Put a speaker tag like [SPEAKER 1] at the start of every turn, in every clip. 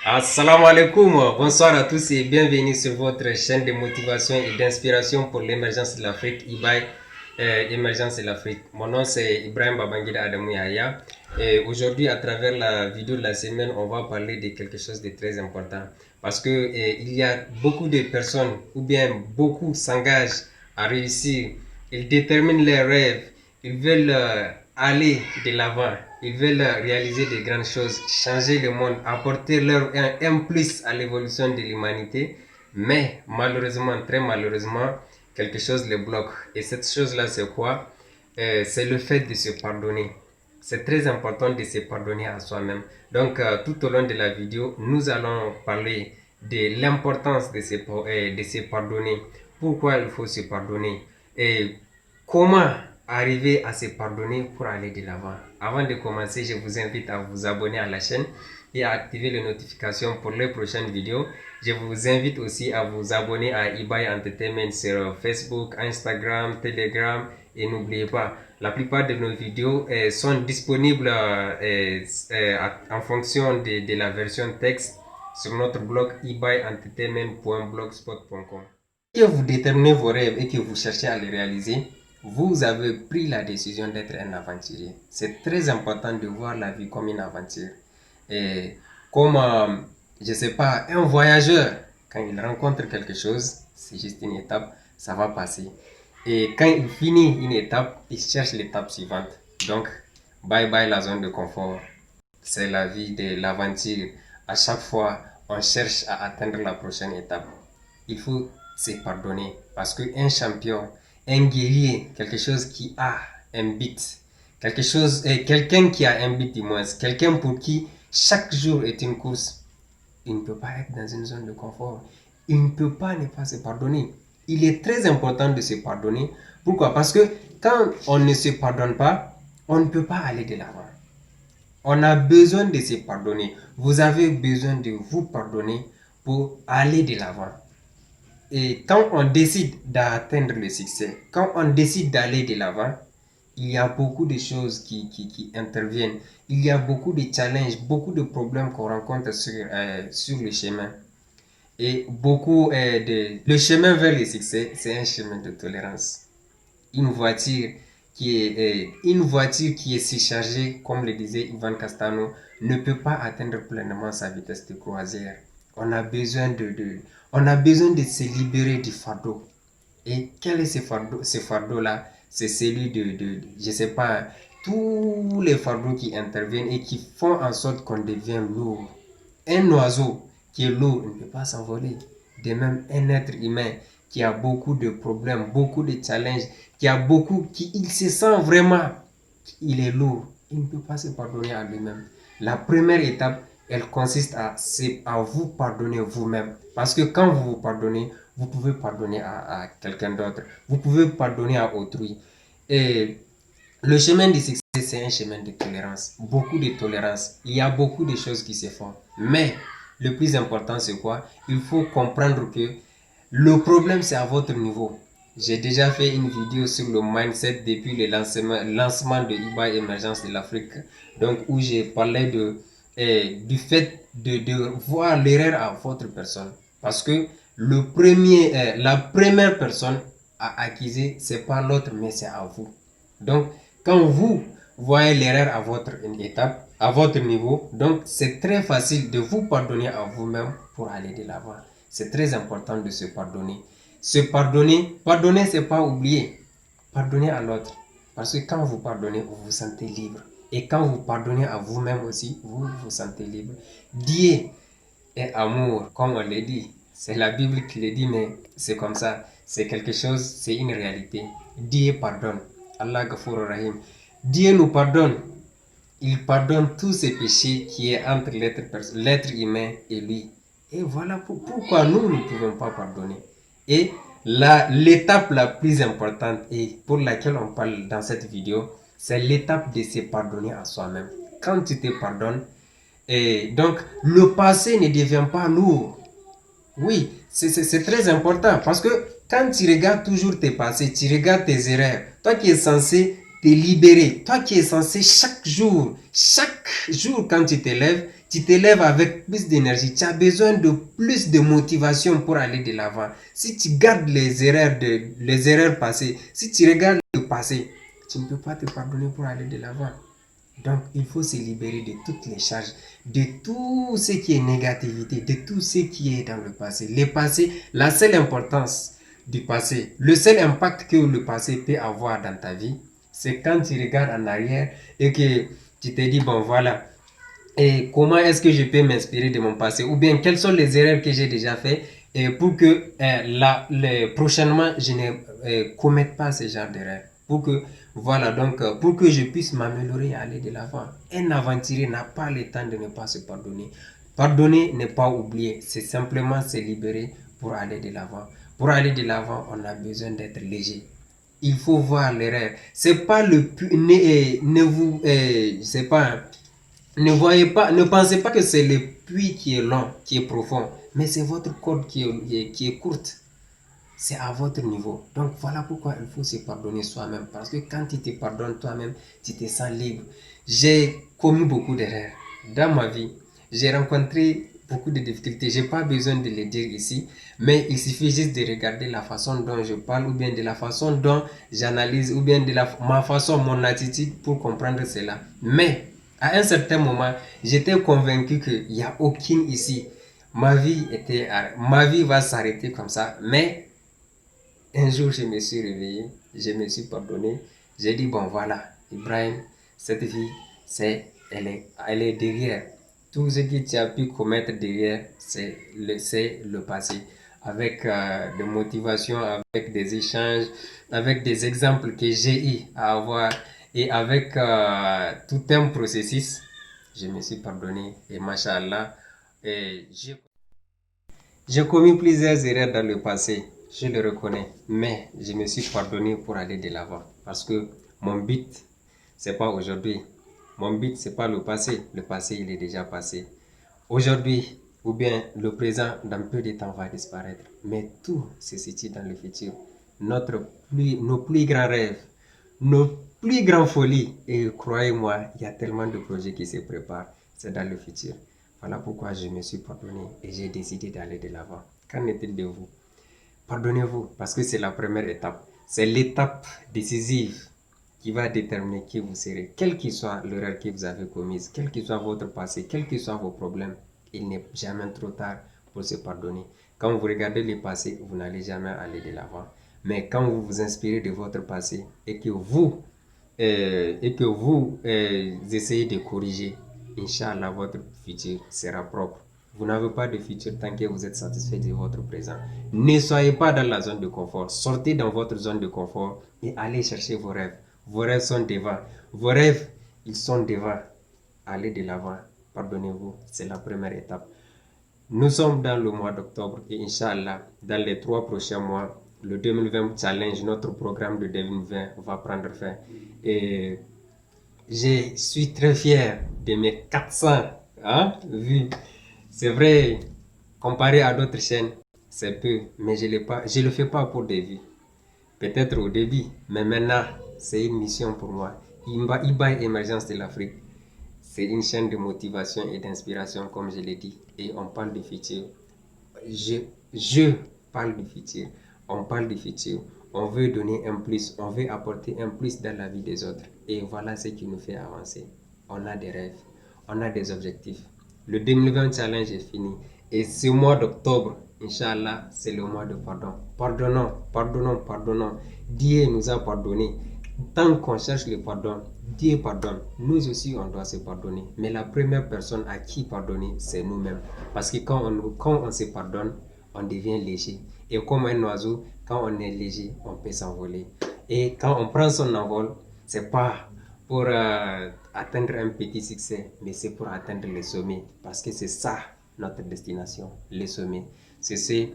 [SPEAKER 1] Assalamu alaikum, bonsoir à tous et bienvenue sur votre chaîne de motivation et d'inspiration pour l'émergence de l'Afrique, IBAI, Émergence de l'Afrique. Mon nom c'est Ibrahim Babangida Adamou Yahya et aujourd'hui à travers la vidéo de la semaine, on va parler de quelque chose de très important parce que il y a beaucoup de personnes ou bien beaucoup s'engagent à réussir, ils déterminent leurs rêves, ils veulent aller de l'avant, ils veulent réaliser de grandes choses, changer le monde, apporter leur un plus à l'évolution de l'humanité. Mais malheureusement, très malheureusement, quelque chose les bloque. Et cette chose-là, c'est quoi? C'est le fait de se pardonner. C'est très important de se pardonner à soi-même. Donc, tout au long de la vidéo, nous allons parler de l'importance de se pardonner. Pourquoi il faut se pardonner? Et comment arriver à se pardonner pour aller de l'avant. Avant de commencer, je vous invite à vous abonner à la chaîne et à activer les notifications pour les prochaines vidéos. Je vous invite aussi à vous abonner à eBay Entertainment sur Facebook, Instagram, Telegram et n'oubliez pas, la plupart de nos vidéos sont disponibles en fonction de la version texte sur notre blog ebayentertainment.blogspot.com. Si vous déterminez vos rêves et que vous cherchez à les réaliser, vous avez pris la décision d'être un aventurier. C'est très important de voir la vie comme une aventure. Et comme, je sais pas, un voyageur, quand il rencontre quelque chose, c'est juste une étape, ça va passer. Et quand il finit une étape, il cherche l'étape suivante. Donc, bye bye la zone de confort. C'est la vie de l'aventure. À chaque fois, on cherche à atteindre la prochaine étape. Il faut se pardonner parce qu'un champion, un guerrier, quelque chose qui a un but, quelqu'un qui a un but du moins, quelqu'un pour qui chaque jour est une course, il ne peut pas être dans une zone de confort. Il ne peut pas ne pas se pardonner. Il est très important de se pardonner. Pourquoi? Parce que quand on ne se pardonne pas, on ne peut pas aller de l'avant. On a besoin de se pardonner. Vous avez besoin de vous pardonner pour aller de l'avant. Et quand on décide d'atteindre le succès, quand on décide d'aller de l'avant, il y a beaucoup de choses qui interviennent. Il y a beaucoup de challenges, beaucoup de problèmes qu'on rencontre sur le chemin. Et le chemin vers le succès, c'est un chemin de tolérance. Une voiture une voiture qui est surchargée, comme le disait Ivan Castano, ne peut pas atteindre pleinement sa vitesse de croisière. On a besoin on a besoin de se libérer du fardeau. Et quel est ce fardeau-là? C'est celui je sais pas, tous les fardeaux qui interviennent et qui font en sorte qu'on devient lourd. Un oiseau qui est lourd ne peut pas s'envoler. De même, un être humain qui a beaucoup de problèmes, beaucoup de challenges, il se sent vraiment qu'il est lourd. Il ne peut pas se pardonner à lui-même. La première étape, elle consiste à vous pardonner vous-même. Parce que quand vous vous pardonnez, vous pouvez pardonner à quelqu'un d'autre. Vous pouvez pardonner à autrui. Et le chemin du succès, c'est un chemin de tolérance. Beaucoup de tolérance. Il y a beaucoup de choses qui se font. Mais le plus important, c'est quoi? Il faut comprendre que le problème, c'est à votre niveau. J'ai déjà fait une vidéo sur le mindset depuis le lancement de IBA Émergence de l'Afrique, donc où j'ai parlé du fait de voir l'erreur à votre personne. Parce que la première personne à accuser, c'est pas l'autre, mais c'est à vous. Donc, quand vous voyez l'erreur à votre étape, à votre niveau, donc c'est très facile de vous pardonner à vous-même pour aller de l'avant. C'est très important de se pardonner. Se pardonner, pardonner, c'est pas oublier. Pardonner à l'autre. Parce que quand vous pardonnez, vous vous sentez libre. Et quand vous pardonnez à vous-même aussi, vous vous sentez libre. Dieu est amour, comme on l'a dit. C'est la Bible qui le dit, mais c'est comme ça. C'est quelque chose, c'est une réalité. Dieu pardonne. Allah Ghafour Rahim. Dieu nous pardonne. Il pardonne tous ces péchés qui est entre l'être humain et lui. Et voilà pourquoi nous ne pouvons pas pardonner. Et l'étape la plus importante et pour laquelle on parle dans cette vidéo, c'est l'étape de se pardonner à soi-même. Quand tu te pardonnes, et donc le passé ne devient pas lourd. Oui, c'est très important parce que quand tu regardes toujours tes passés, tu regardes tes erreurs, toi qui es censé te libérer. Toi qui es censé chaque jour quand tu te lèves avec plus d'énergie. Tu as besoin de plus de motivation pour aller de l'avant. Si tu gardes les erreurs passées, si tu regardes le passé, tu ne peux pas te pardonner pour aller de l'avant. Donc, il faut se libérer de toutes les charges, de tout ce qui est négativité, de tout ce qui est dans le passé. Le passé, la seule importance du passé, le seul impact que le passé peut avoir dans ta vie, c'est quand tu regardes en arrière et que tu te dis, bon voilà, et comment est-ce que je peux m'inspirer de mon passé, ou bien quelles sont les erreurs que j'ai déjà faites et pour que prochainement je ne commette pas ce genre d'erreurs. Pour que, voilà, donc pour que je puisse m'améliorer et aller de l'avant. Un aventurier n'a pas le temps de ne pas se pardonner. Pardonner n'est pas oublier, c'est simplement se libérer pour aller de l'avant. Pour aller de l'avant, on a besoin d'être léger. Il faut voir l'erreur. C'est pas le ne vous c'est pas ne pensez pas que c'est le puits qui est long, qui est profond, mais c'est votre corde qui est courte. C'est à votre niveau. Donc voilà pourquoi il faut se pardonner soi-même. Parce que quand tu te pardonnes toi-même, tu te sens libre. J'ai commis beaucoup d'erreurs dans ma vie. J'ai rencontré beaucoup de difficultés. Je n'ai pas besoin de les dire ici, mais il suffit juste de regarder la façon dont je parle, ou bien de la façon dont j'analyse, ou bien de ma façon, mon attitude pour comprendre cela. Mais à un certain moment, j'étais convaincu qu'il n'y a aucune ici. Ma vie va s'arrêter comme ça, mais un jour, je me suis réveillé, je me suis pardonné. J'ai dit, bon voilà, Ibrahim, cette vie, elle est derrière. Tout ce que tu as pu commettre derrière, c'est le passé. Avec des motivations, avec des échanges, avec des exemples que j'ai eu à avoir et avec tout un processus, je me suis pardonné. Et machallah, j'ai commis plusieurs erreurs dans le passé, je le reconnais, mais je me suis pardonné pour aller de l'avant. Parce que mon but, c'est pas aujourd'hui. Mon but, c'est pas le passé. Le passé, il est déjà passé. Aujourd'hui, ou bien le présent, dans peu de temps, va disparaître. Mais tout se situe dans le futur. Nos plus grands rêves, nos plus grandes folies. Et croyez-moi, il y a tellement de projets qui se préparent. C'est dans le futur. Voilà pourquoi je me suis pardonné et j'ai décidé d'aller de l'avant. Qu'en est-il de vous? Pardonnez-vous parce que c'est la première étape. C'est l'étape décisive qui va déterminer qui vous serez. Quelle que soit l'erreur que vous avez commise, quel que soit votre passé, quels que soient vos problèmes, il n'est jamais trop tard pour se pardonner. Quand vous regardez le passé, vous n'allez jamais aller de l'avant. Mais quand vous vous inspirez de votre passé et que vous essayez de corriger, Inch'Allah, votre futur sera propre. Vous n'avez pas de futur tant que vous êtes satisfait de votre présent. Ne soyez pas dans la zone de confort. Sortez dans votre zone de confort et allez chercher vos rêves. Vos rêves sont devant. Vos rêves, ils sont devant. Allez de l'avant. Pardonnez-vous. C'est la première étape. Nous sommes dans le mois d'octobre et Inch'Allah, dans les 3 prochains mois, le 2020 Challenge, notre programme de 2020 va prendre fin. Et je suis très fier de mes 400 vues. C'est vrai, comparé à d'autres chaînes, c'est peu, mais je le fais pas pour des vues. Peut-être au début, mais maintenant, c'est une mission pour moi. IBA Émergence de l'Afrique, c'est une chaîne de motivation et d'inspiration, comme je l'ai dit. Et on parle du futur. Je, je parle du futur. On parle du futur. On veut donner un plus. On veut apporter un plus dans la vie des autres. Et voilà ce qui nous fait avancer. On a des rêves. On a des objectifs. Le 2020 Challenge est fini. Et ce mois d'octobre, Inch'Allah, c'est le mois de pardon. Pardonnons, pardonnons, pardonnons. Dieu nous a pardonné. Tant qu'on cherche le pardon, Dieu pardonne. Nous aussi, on doit se pardonner. Mais la première personne à qui pardonner, c'est nous-mêmes. Parce que quand on se pardonne, on devient léger. Et comme un oiseau, quand on est léger, on peut s'envoler. Et quand on prend son envol, c'est pas pour atteindre un petit succès, mais c'est pour atteindre le sommet. Parce que c'est ça notre destination, le sommet. C'est ce.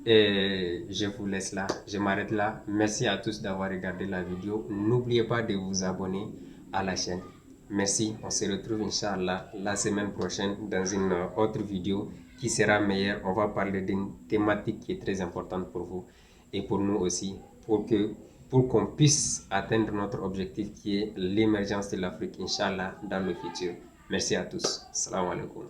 [SPEAKER 1] Et je vous laisse là, je m'arrête là. Merci à tous d'avoir regardé la vidéo. N'oubliez pas de vous abonner à la chaîne. Merci, on se retrouve Inch'Allah la semaine prochaine dans une autre vidéo qui sera meilleure. On va parler d'une thématique qui est très importante pour vous et pour nous aussi, pour qu'on puisse atteindre notre objectif qui est l'émergence de l'Afrique, Inch'Allah, dans le futur. Merci à tous. Salam alaikum.